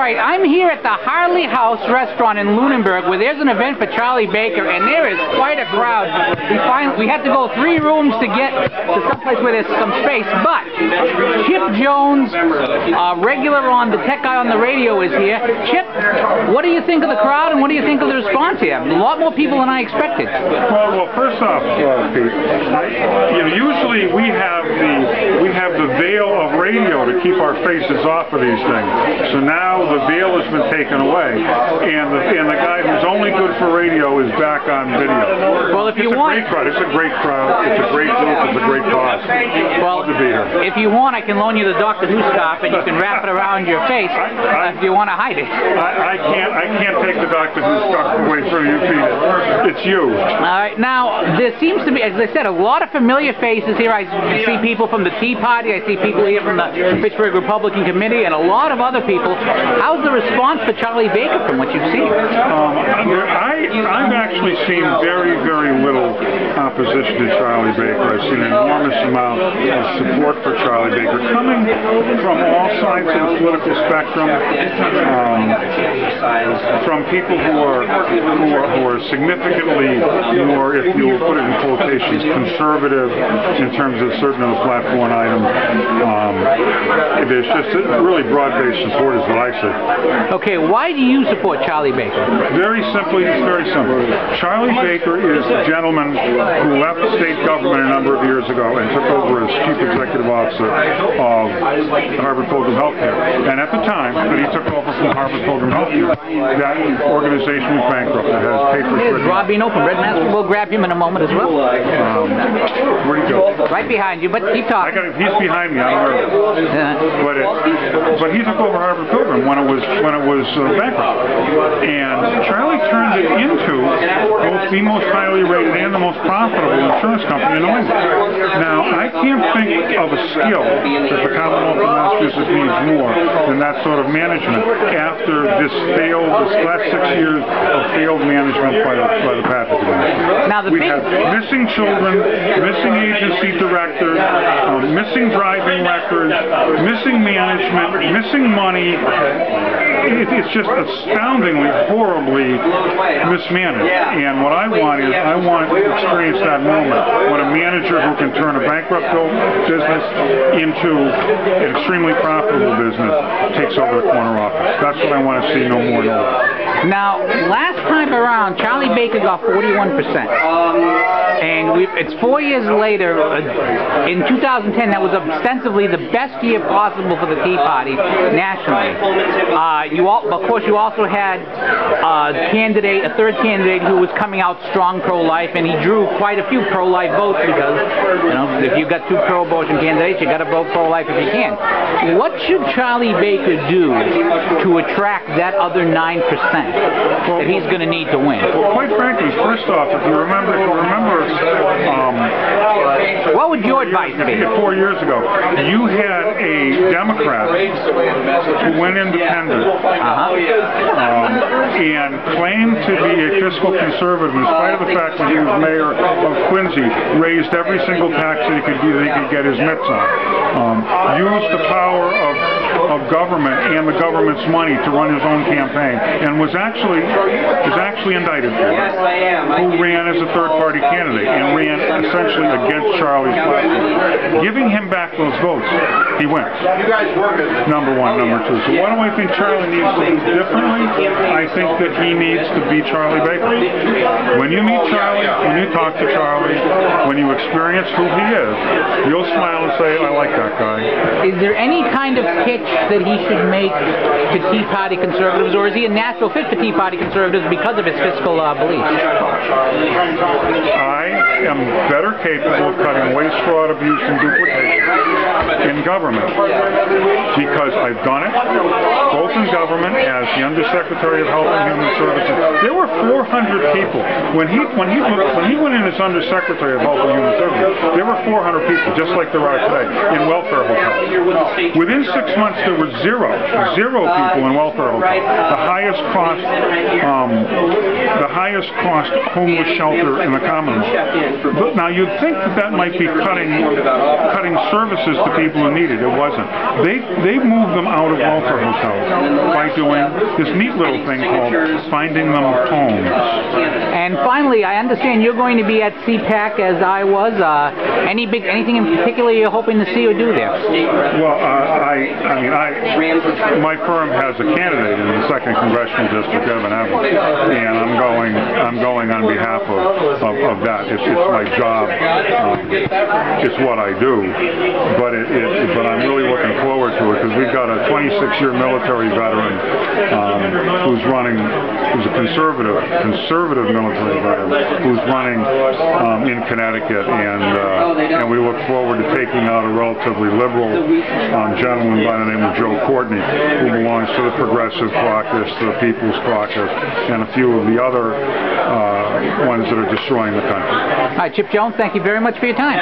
right, I'm here at the Harley House restaurant in Lunenburg where there's an event for Charlie Baker, and there is quite a crowd. We had to go 3 rooms to get to someplace where there's some space, but Chip Jones, regular on the tech guy on the radio, is here. Chip, what do you think of the crowd and what do you think of the response here? A lot more people than I expected. Well, first off, Pete, usually we have the veil of radio to keep our faces off of these things. So now the veil has been taken away, and the guy who's only good for radio is back on video. Well, if you want, it's a great crowd. It's a great group. It's a great cause. Well, to be here. If you want, I can loan you the Doctor Who scarf, and you can wrap it around your face if you want to hide it. I can't take the Doctor Who scarf away from you, Pete. It's you. All right. Now there seems to be, as I said, a lot of familiar faces here. I see people from the Tea Party. I see people here from the Pittsburgh Republican Committee, and a lot of other people. How's the response for Charlie Baker from what you've seen? I've actually seen very, very little opposition to Charlie Baker. I've seen an enormous amount of support for Charlie Baker coming from all sides of the political spectrum, from people who are significantly more, if you will put it in quotations, conservative in terms of certain of the platform items. There's just a really broad-based support is what I say. Okay, why do you support Charlie Baker? Very simply, it's very simple. Charlie Baker is the gentleman who left state government a number of years ago and took over as Chief Executive Officer of Harvard Pilgrim Healthcare. And at the time that he took over from Harvard Pilgrim Healthcare, that organization was bankrupt. It has papers written. Rob Bino from Red Master. We'll grab him in a moment as well. Where'd he go? Right behind you, but keep talking. He's behind me. I don't know. But he took over Harvard Pilgrim when it was bankrupt, and Charlie turned it into both the most highly rated and the most profitable insurance company in New England. Now, I can't think of a skill that the Commonwealth of Massachusetts needs more than that sort of management after this last 6 years of failed management by the Patrick administration. We have missing children, missing agency directors, missing driving records, missing management, missing money. It's just astoundingly, horribly mismanaged. And what I want is, I want to experience that moment when a manager who can turn a bankrupt business into an extremely profitable business takes over the corner office. That's what I want to see, no more, no less. Now, last time around, Charlie Baker got 41%. And it's 4 years later, in 2010, that was ostensibly the best year possible for the Tea Party nationally. Of course, you also had a third candidate who was coming out strong pro-life, and he drew quite a few pro-life votes because, if you've got 2 pro-abortion candidates, you got to vote pro-life if you can. What should Charlie Baker do to attract that other 9% that he's going to need to win? Well, quite frankly, first off, if you remember, what would your advice be? 4 years ago, you had a Democrat who went independent and claimed to be a fiscal conservative, in spite of the fact that he was mayor of Quincy, raised every single tax that he could get his mitts on, used the power of government and the government's money to run his own campaign, and was actually indicted for it, who ran as a third-party candidate and ran essentially against Charlie's platform. Giving him back those votes, he wins. Number one. Number two. So what do I think Charlie needs to do differently? I think that he needs to be Charlie Baker. When you meet Charlie, when you talk to Charlie, when you experience who he is, you'll smile and say, I like that guy. Is there any kind of pitch that he should make to Tea Party conservatives, or is he a natural fit for Tea Party conservatives because of his fiscal beliefs? I am better capable of cutting waste, fraud, abuse, and duplication in government because I've done it, both in government as the Undersecretary of Health and Human Services. There were 400 people when he went in as Undersecretary of Health and Human Services. There were 400 people, just like there are today, in welfare hotels. Within 6 months, there were zero people in welfare hotels. The highest cost homeless shelter in the Commonwealth. But now you'd think that might be cutting services to people who need it. It wasn't. They moved them out of welfare hotels by doing this neat little thing called finding them homes. And finally, I understand you're going to be at CPAC as I was. Anything in particular you're hoping to see or do there? Well, my firm has a candidate in the 2nd Congressional District, Evan Evans, and I'm going on behalf of that. It's my job. It's what I do. But I'm really looking forward to it because we've got a 26-year military veteran who's a conservative military veteran who's running in Connecticut, and we look forward to taking out a relatively liberal gentleman by the name of Joe Courtney, who belongs to the Progressive Caucus, the People's Caucus, and a few of the other ones that are destroying the country. All right, Chip Jones, thank you very much for your time.